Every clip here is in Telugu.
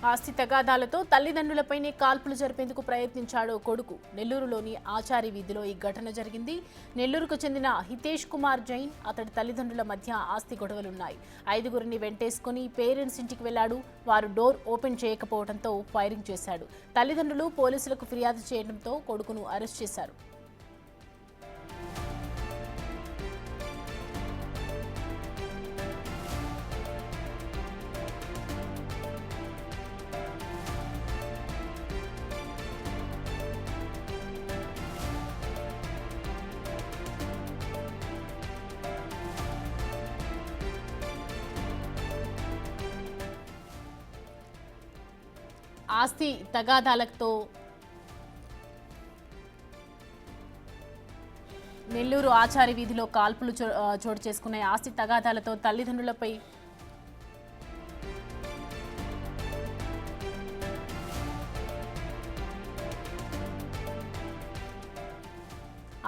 ఆస్తి తగాదాలతో తల్లిదండ్రులపైనే కాల్పులు జరిపేందుకు ప్రయత్నించాడు కొడుకు. నెల్లూరులోని ఆచారి వీధిలో ఈ ఘటన జరిగింది. నెల్లూరుకు చెందిన హితేష్ కుమార్ జైన్, అతడి తల్లిదండ్రుల మధ్య ఆస్తి గొడవలున్నాయి. ఐదుగురిని వెంటేసుకుని పేరెంట్స్ ఇంటికి వెళ్లాడు. వారు డోర్ ఓపెన్ చేయకపోవడంతో ఫైరింగ్ చేశాడు. తల్లిదండ్రులు పోలీసులకు ఫిర్యాదు చేయడంతో కొడుకును అరెస్ట్ చేశారు. ఆస్తి తగాదాలతో నెల్లూరు ఆచారి వీధిలో కాల్పులు చోటు చేసుకున్నాయి. ఆస్తి తగాదాలతో తల్లిదండ్రులపై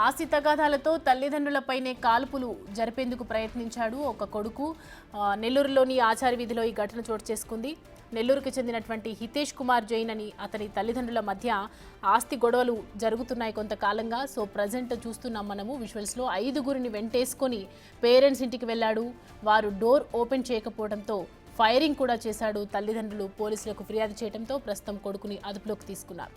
ఆస్తి తగాదాలతో తల్లిదండ్రులపైనే కాల్పులు జరిపేందుకు ప్రయత్నించాడు ఒక కొడుకు. నెల్లూరులోని ఆచారి వీధిలో ఈ ఘటన చోటు చేసుకుంది. నెల్లూరుకు చెందినటువంటి హితేష్ కుమార్ జైన్ అని అతని తల్లిదండ్రుల మధ్య ఆస్తి గొడవలు జరుగుతున్నాయి కొంతకాలంగా. సో ప్రజెంట్ చూస్తున్నాం మనము విజువల్స్లో. ఐదుగురిని వెంటేసుకొని పేరెంట్స్ ఇంటికి వెళ్ళాడు. వారు డోర్ ఓపెన్ చేయకపోవడంతో ఫైరింగ్ కూడా చేశాడు. తల్లిదండ్రులు పోలీసులకు ఫిర్యాదు చేయడంతో ప్రస్తుతం కొడుకుని అదుపులోకి తీసుకున్నారు.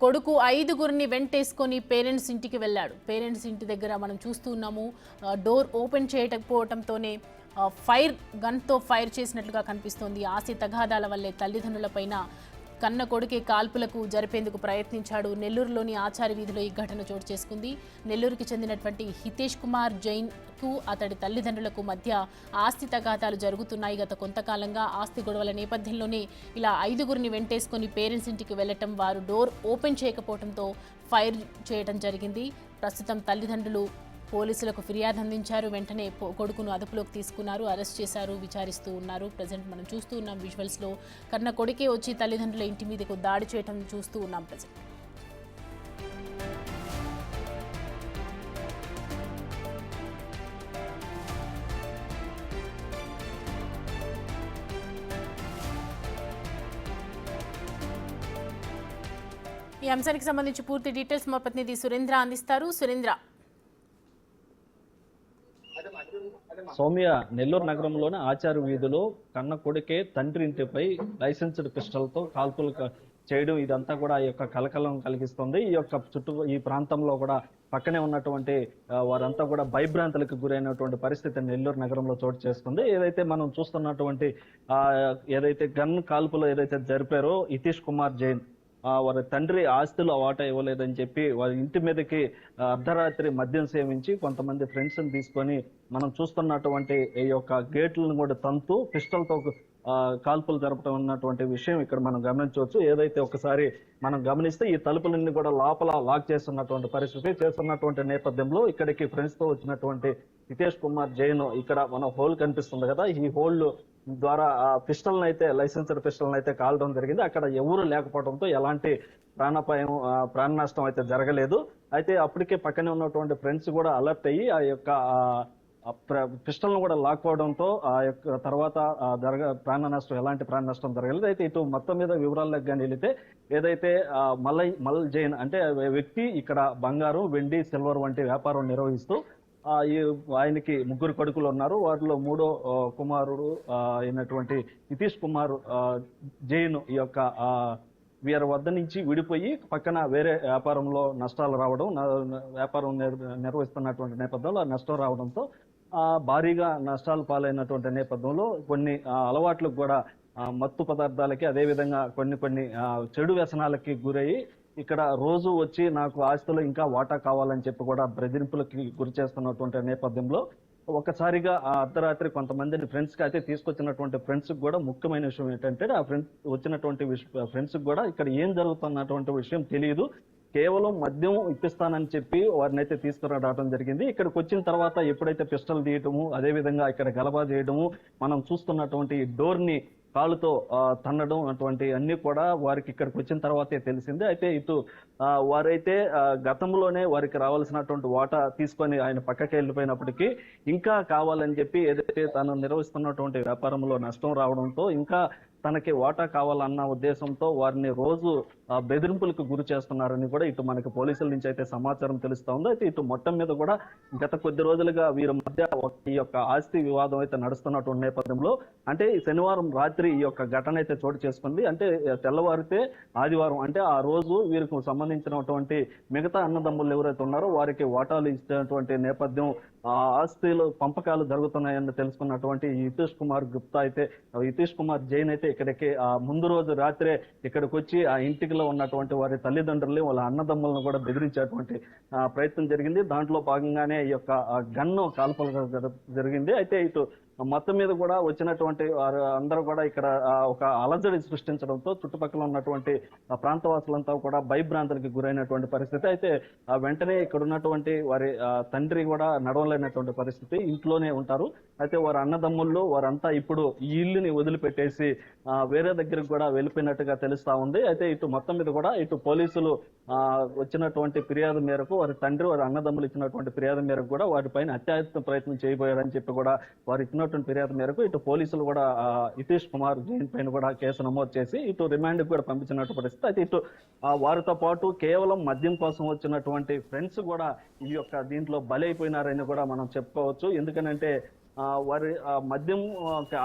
కొడుకు ఐదుగురిని వెంటేసుకొని పేరెంట్స్ ఇంటికి వెళ్ళాడు. పేరెంట్స్ ఇంటి దగ్గర మనం చూస్తూ ఉన్నాము. డోర్ ఓపెన్ చేయకపోవడంతోనే గన్తో ఫైర్ చేసినట్లుగా కనిపిస్తోంది. ఆస్తి తగాదాల వల్లే తల్లిదండ్రులపైన కన్న కొడుకే కాల్పులకు జరిపేందుకు ప్రయత్నించాడు. నెల్లూరులోని ఆచారి వీధిలో ఈ ఘటన చోటు చేసుకుంది. నెల్లూరుకి చెందినటువంటి హితేష్ కుమార్ జైన్కు అతడి తల్లిదండ్రులకు మధ్య ఆస్తి తగాదాలు జరుగుతున్నాయి గత కొంతకాలంగా. ఆస్తి గొడవల నేపథ్యంలోనే ఇలా ఐదుగురిని వెంటేసుకొని పేరెంట్స్ ఇంటికి వెళ్లటం, వారు డోర్ ఓపెన్ చేయకపోవడంతో ఫైర్ చేయడం జరిగింది. ప్రస్తుతం తల్లిదండ్రులు పోలీసులకు ఫిర్యాదు అందించారు. వెంటనే కొడుకును అదుపులోకి తీసుకున్నారు, అరెస్ట్ చేశారు, విచారిస్తూ ఉన్నారు. ప్రజెంట్ మనం చూస్తూ ఉన్నాం విజువల్స్లో. కన్న కొడుకే వచ్చి తల్లిదండ్రుల ఇంటి మీదకు దాడి చేయడం చూస్తూ ఉన్నాం ప్రజెంట్. ఈ అంశానికి సంబంధించి పూర్తి డీటెయిల్స్ మా ప్రతినిధి సురేంద్ర అందిస్తారు. సురేంద్ర. సౌమ్య, నెల్లూరు నగరంలోని ఆచార్య వీధిలో కన్న కొడుకే తండ్రి ఇంటిపై లైసెన్స్డ్ పిస్టల్తో కాల్పులు చేయడం, ఇదంతా కూడా ఈ యొక్క కలకలం కలిగిస్తుంది. ఈ యొక్క ఈ ప్రాంతంలో కూడా పక్కనే ఉన్నటువంటి వారంతా కూడా భయభ్రాంతులకు గురైనటువంటి పరిస్థితి నెల్లూరు నగరంలో చోటు చేసుకుంది. ఏదైతే మనం చూస్తున్నటువంటి ఏదైతే గన్ కాల్పులు ఏదైతే జరిపారో హితేష్ కుమార్ జైన్, వారి తండ్రి ఆస్తులు వాటా ఇవ్వలేదని చెప్పి వారి ఇంటి మీదకి అర్ధరాత్రి మద్యం సేవించి కొంతమంది ఫ్రెండ్స్ని తీసుకొని మనం చూస్తున్నటువంటి ఈ యొక్క గేట్లను కూడా తంతు పిస్టల్తో కాల్పులు జరపడం ఉన్నటువంటి విషయం ఇక్కడ మనం గమనించవచ్చు. ఏదైతే ఒకసారి మనం గమనిస్తే ఈ తలుపులన్నీ కూడా లోపల లాక్ చేస్తున్నటువంటి పరిస్థితి చేస్తున్నటువంటి నేపథ్యంలో ఇక్కడికి ఫ్రెండ్స్ తో వచ్చినటువంటి హితేష్ కుమార్ జైన్, ఇక్కడ మన హోల్ కనిపిస్తుంది కదా, ఈ హోల్ ద్వారా పిస్టల్ని అయితే లైసెన్స్డ్ పిస్టల్ని అయితే కాల్చడం జరిగింది. అక్కడ ఎవరు లేకపోవడంతో ఎలాంటి ప్రాణ నష్టం అయితే జరగలేదు. అయితే అప్పటికే పక్కనే ఉన్నటువంటి ఫ్రెండ్స్ కూడా అలర్ట్ అయ్యి ఆ యొక్క పిస్టల్ను కూడా లాక్కోవడంతో ఆ యొక్క తర్వాత ఎలాంటి ప్రాణ నష్టం జరగలేదు. అయితే ఇటు మొత్తం మీద వివరాలకు కానీ వెళితే ఏదైతే మల్ జైన్ అంటే వ్యక్తి ఇక్కడ బంగారం, వెండి, సిల్వర్ వంటి వ్యాపారం నిర్వహిస్తూ ఆయనకి ముగ్గురు కొడుకులు ఉన్నారు. వాటిలో మూడో కుమారుడు అయినటువంటి హితేష్ కుమార్ జైన్ ఈ యొక్క వీరి వద్ద నుంచి విడిపోయి పక్కన వేరే వ్యాపారంలో నష్టాలు రావడం, వ్యాపారం నిర్వహిస్తున్నటువంటి నేపథ్యంలో నష్టం రావడంతో భారీగా నష్టాలు పాలైనటువంటి నేపథ్యంలో కొన్ని అలవాట్లకు కూడా మత్తు పదార్థాలకి, అదేవిధంగా కొన్ని చెడు వ్యసనాలకి గురయ్యి ఇక్కడ రోజు వచ్చి నాకు ఆస్తులు ఇంకా వాటా కావాలని చెప్పి కూడా బెదిరింపులకి గురి చేస్తున్నటువంటి నేపథ్యంలో ఒకసారిగా ఆ అర్ధరాత్రి కొంతమందిని ఫ్రెండ్స్కి అయితే తీసుకొచ్చినటువంటి ఫ్రెండ్స్కి కూడా ముఖ్యమైన విషయం ఏంటంటే ఆ ఫ్రెండ్స్ వచ్చినటువంటి ఫ్రెండ్స్కి కూడా ఇక్కడ ఏం జరుగుతున్నటువంటి విషయం తెలియదు. కేవలం మద్యం ఇప్పిస్తానని చెప్పి వారిని అయితే తీసుకురావడం జరిగింది. ఇక్కడికి వచ్చిన తర్వాత ఎప్పుడైతే పిస్టల్ తీయటము, అదే విధంగా ఇక్కడ గలబా చేయడము, మనం చూస్తున్నటువంటి డోర్ ని కాలుతో తన్నడం అటువంటి అన్ని కూడా వారికి ఇక్కడికి వచ్చిన తర్వాతే తెలిసింది. అయితే ఇటు వారైతే గతంలోనే వారికి రావాల్సినటువంటి వాటా తీసుకొని ఆయన పక్కకి వెళ్ళిపోయినప్పటికీ ఇంకా కావాలని చెప్పి ఏదైతే తాను నిర్వహిస్తున్నటువంటి వ్యాపారంలో నష్టం రావడంతో ఇంకా తనకి వాటా కావాలన్న ఉద్దేశంతో వారిని రోజు బెదిరింపులకు గురి చేస్తున్నారని కూడా ఇటు మనకి పోలీసుల నుంచి అయితే సమాచారం తెలుస్తా ఉంది. అయితే ఇటు మొత్తం మీద కూడా గత కొద్ది రోజులుగా వీరి మధ్య ఈ యొక్క ఆస్తి వివాదం అయితే నడుస్తున్నటువంటి నేపథ్యంలో అంటే శనివారం రాత్రి ఈ యొక్క ఘటన అయితే చోటు చేసుకుంది. అంటే తెల్లవారితే ఆదివారం అంటే ఆ రోజు వీరికి సంబంధించినటువంటి మిగతా అన్నదమ్ములు ఎవరైతే ఉన్నారో వారికి వాటాలు ఇచ్చినటువంటి నేపథ్యం, ఆస్తులు పంపకాలు జరుగుతున్నాయని తెలుసుకున్నటువంటి హితేష్ కుమార్ జైన్ అయితే ఇక్కడికి ముందు రోజు రాత్రే ఇక్కడికి వచ్చి ఆ ఇంటికిలో ఉన్నటువంటి వారి తల్లిదండ్రుల్ని వాళ్ళ అన్నదమ్ములను కూడా బెదిరించేటువంటి ప్రయత్నం జరిగింది. దాంట్లో భాగంగానే ఈ యొక్క గన్ను కాల్పులు జరిగింది. అయితే ఇటు మొత్తం మీద కూడా వచ్చినటువంటి వారు అందరూ కూడా ఇక్కడ ఒక అలజడి సృష్టించడంతో చుట్టుపక్కల ఉన్నటువంటి ప్రాంతవాసులంతా కూడా భయభ్రాంతులకు గురైనటువంటి పరిస్థితి. అయితే వెంటనే ఇక్కడ ఉన్నటువంటి వారి తండ్రి కూడా నడవలేనటువంటి పరిస్థితి, ఇంట్లోనే ఉంటారు. అయితే వారి అన్నదమ్ముళ్ళు వారంతా ఇప్పుడు ఈ ఇల్లుని వదిలిపెట్టేసి వేరే దగ్గరికి కూడా వెళ్ళిపోయినట్టుగా తెలుస్తా ఉంది. అయితే ఇటు మొత్తం మీద కూడా ఇటు పోలీసులు వచ్చినటువంటి ఫిర్యాదు మేరకు వారి తండ్రి వారి అన్నదమ్ములు ఇచ్చినటువంటి ఫిర్యాదు మేరకు కూడా వారిపైన హత్యాయత్న ప్రయత్నం చేయబోయారని చెప్పి కూడా వారు ఇచ్చినటువంటి ఫిర్యాదు మేరకు ఇటు పోలీసులు కూడా హితేష్ కుమార్ జైన్ పైన కూడా కేసు నమోదు చేసి ఇటు రిమాండ్ కూడా పంపించినట్టు పరిస్థితి. అయితే ఇటు వారితో పాటు కేవలం మద్యం కోసం వచ్చినటువంటి ఫ్రెండ్స్ కూడా ఈ యొక్క దీంట్లో బలైపోయినారని కూడా మనం చెప్పుకోవచ్చు. ఎందుకనంటే వారి మద్యం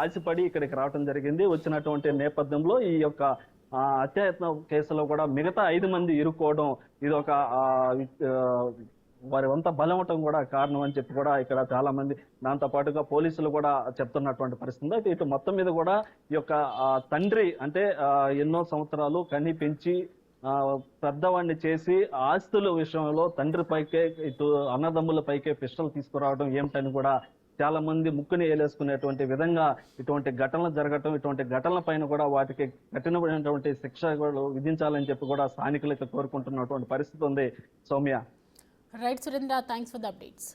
ఆశపడి ఇక్కడికి రావడం జరిగింది. వచ్చినటువంటి నేపథ్యంలో ఈ యొక్క హత్యాయత్న కేసులో కూడా మిగతా 5 మంది ఇరుక్కోవడం ఇది ఒక వారి వంత బలమటం కూడా కారణం అని చెప్పి కూడా ఇక్కడ చాలా మంది, దాంతో పాటుగా పోలీసులు కూడా చెప్తున్నటువంటి పరిస్థితి. అయితే ఇటు మొత్తం మీద కూడా ఈ యొక్క తండ్రి అంటే ఎన్నో సంవత్సరాలు కని పెంచి పెద్దవాడిని చేసి ఆస్తుల విషయంలో తండ్రి పైకే ఇటు అన్నదమ్ముల పైకే పిస్టల్ తీసుకురావడం ఏమిటని కూడా చాలా మంది ముక్కుని ఏలేసుకునేటువంటి విధంగా ఇటువంటి ఘటనలు జరగటం, ఇటువంటి ఘటనల పైన కూడా వాటికి కఠినమైనటువంటి శిక్ష విధించాలని చెప్పి కూడా స్థానికులైతే కోరుకుంటున్నటువంటి పరిస్థితి ఉంది. Soumya. Right Surendra, thanks for the updates.